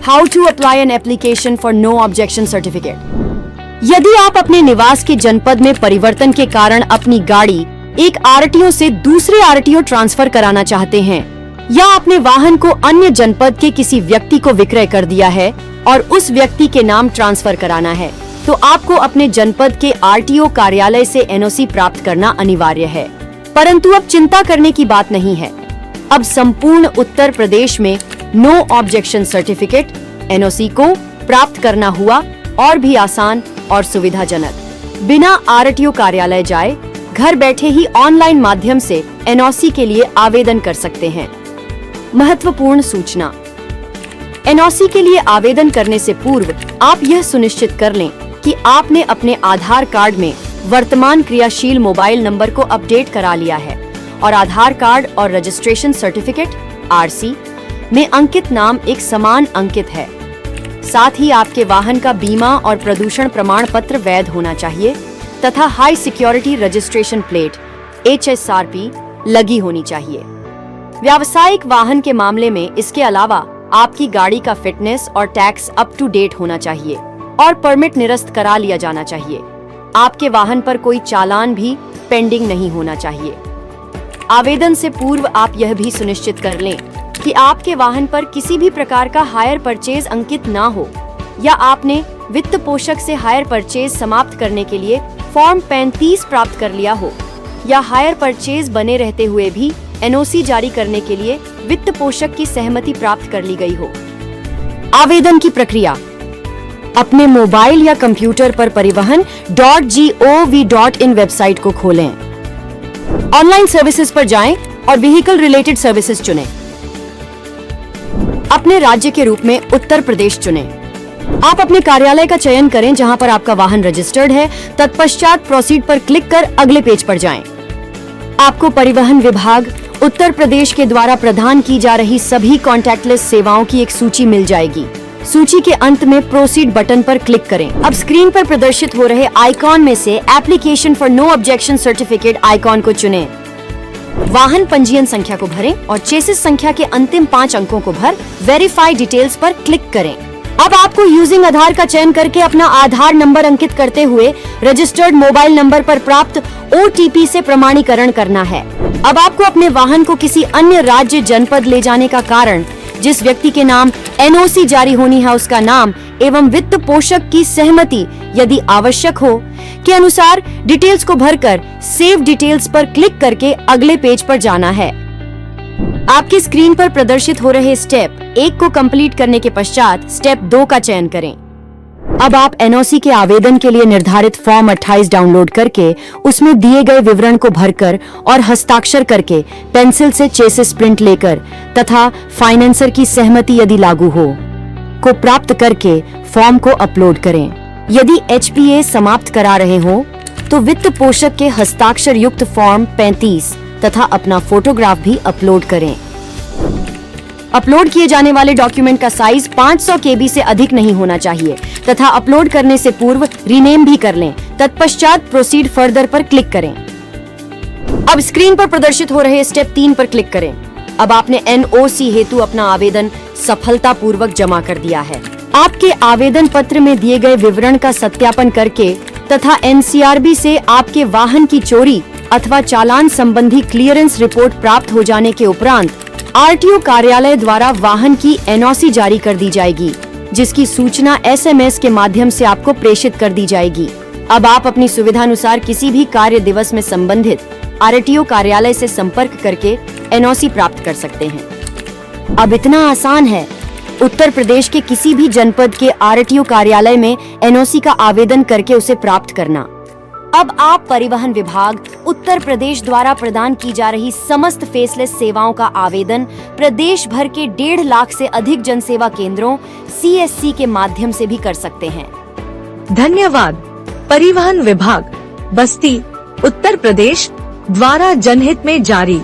How to apply an application for no objection certificate. यदि आप अपने निवास के जनपद में परिवर्तन के कारण अपनी गाड़ी एक आरटीओ से दूसरे आरटीओ ट्रांसफर कराना चाहते हैं या अपने वाहन को अन्य जनपद के किसी व्यक्ति को विक्रय कर दिया है और उस व्यक्ति के नाम ट्रांसफर कराना है, तो आपको अपने जनपद के आरटीओ कार्यालय से एनओसी प्राप्त करना अनिवार्य है। परंतु अब चिंता करने की बात नहीं है। अब संपूर्ण उत्तर प्रदेश में नो ऑब्जेक्शन सर्टिफिकेट एनओसी को प्राप्त करना हुआ और भी आसान और सुविधाजनक। बिना आरटीओ कार्यालय जाए घर बैठे ही ऑनलाइन माध्यम से एनओसी के लिए आवेदन कर सकते हैं। महत्वपूर्ण सूचना, एनओसी के लिए आवेदन करने से पूर्व आप यह सुनिश्चित कर लें कि आपने अपने आधार कार्ड में वर्तमान क्रियाशील मोबाइल नंबर को अपडेट करा लिया है और आधार कार्ड और रजिस्ट्रेशन सर्टिफिकेट आरसी में अंकित नाम एक समान अंकित है। साथ ही आपके वाहन का बीमा और प्रदूषण प्रमाण पत्र वैध होना चाहिए तथा high security registration plate HSRP लगी होनी चाहिए। व्यावसायिक वाहन के मामले में इसके अलावा आपकी गाड़ी का फिटनेस और टैक्स अप टू डेट होना चाहिए और परमिट निरस्त करा लिया जाना चाहिए। आपके वाहन पर कोई चालान भी पेंडिंग नहीं होना चाहिए। आवेदन से पूर्व आप यह भी सुनिश्चित कर लें कि आपके वाहन पर किसी भी प्रकार का हायर परचेज अंकित ना हो या आपने वित्त पोषक से हायर परचेज समाप्त करने के लिए फॉर्म 35 प्राप्त कर लिया हो या हायर परचेज बने रहते हुए भी एनओसी जारी करने के लिए वित्त पोषक की सहमति प्राप्त कर ली गई हो। आवेदन की प्रक्रिया, अपने मोबाइल या कंप्यूटर पर परिवहन.gov.in वेबसाइट को खोलें। ऑनलाइन सर्विसेज पर जाएं और व्हीकल रिलेटेड सर्विसेज चुनें। अपने राज्य के रूप में उत्तर प्रदेश चुनें। आप अपने कार्यालय का चयन करें जहां पर आपका वाहन रजिस्टर्ड है। तत्पश्चात प्रोसीड पर क्लिक कर अगले पेज पर जाएं। आपको परिवहन विभाग उत्तर प्रदेश के द्वारा प्रदान की जा रही सभी कॉन्टैक्टलेस सेवाओं की एक सूची मिल जाएगी। सूची के अंत में प्रोसीड बटन पर क्लिक करें। अब स्क्रीन पर प्रदर्शित हो रहे आइकॉन में से application for no objection certificate icon को चुनें। वाहन पंजीयन संख्या को भरें और चेसिस संख्या के अंतिम 5 अंकों को भर वेरीफाई डिटेल्स पर क्लिक करें। अब आपको यूजिंग आधार का चयन करके अपना आधार नंबर अंकित करते हुए रजिस्टर्ड मोबाइल नंबर पर प्राप्त OTP से प्रमाणीकरण करना है। अब आपको अपने वाहन को किसी अन्य राज्य जनपद ले जाने का कारण, जिस व्यक्ति के नाम एनओसी जारी होनी है उसका नाम एवं वित्त पोषक की सहमति यदि आवश्यक हो के अनुसार डिटेल्स को भरकर सेव डिटेल्स पर क्लिक करके अगले पेज पर जाना है। आपकी स्क्रीन पर प्रदर्शित हो रहे स्टेप 1 को कंप्लीट करने के पश्चात स्टेप 2 का चयन करें। अब आप एनओसी के आवेदन के लिए निर्धारित फॉर्म 28 डाउनलोड करके उसमें दिए गए विवरण को भरकर और हस्ताक्षर करके पेंसिल से चेसिस प्रिंट लेकर तथा फाइनेंसर की सहमति यदि लागू हो को प्राप्त करके फॉर्म को अपलोड करें। यदि HPA समाप्त करा रहे हो तो वित्त पोषक के हस्ताक्षर युक्त फॉर्म 35 तथा अपना फोटोग्राफ भी अपलोड करें। अपलोड किए जाने वाले डॉक्यूमेंट का साइज 500 KB से अधिक नहीं होना चाहिए तथा अपलोड करने से पूर्व रीनेम भी कर लें। तत्पश्चात प्रोसीड फर्दर पर क्लिक करें। अब स्क्रीन पर प्रदर्शित हो रहे स्टेप 3 पर क्लिक करें। अब आपने NOC हेतु अपना आवेदन सफलतापूर्वक जमा कर दिया है। आपके आवेदन पत्र में दिए गए विवरण का सत्यापन करके तथा NCRB से आपके वाहन की चोरी अथवा चालान संबंधी क्लियरेंस रिपोर्ट प्राप्त हो जाने के उपरांत RTO कार्यालय द्वारा वाहन की NOC जारी कर दी जाएगी, जिसकी सूचना SMS के माध्यम से आपको प्रेषित कर दी जाएगी। अब आप अपनी सुविधानुसार किसी भी कार्य दिवस में संबंधित RTO कार्यालय से संपर्क करके NOC प्राप्त कर सकते हैं। अब इतना आसान है उत्तर प्रदेश के किसी भी जनपद के RTO कार्यालय में NOC का आवेदन करके उसे प्राप्त करना। अब आप परिवहन विभाग उत्तर प्रदेश द्वारा प्रदान की जा रही समस्त फेसलेस सेवाओं का आवेदन प्रदेश भर के 1.5 लाख से अधिक जनसेवा केंद्रों CSC के माध्यम से भी कर सकते हैं। धन्यवाद। परिवहन विभाग, बस्ती, उत्तर प्रदेश द्वारा जनहित में जारी।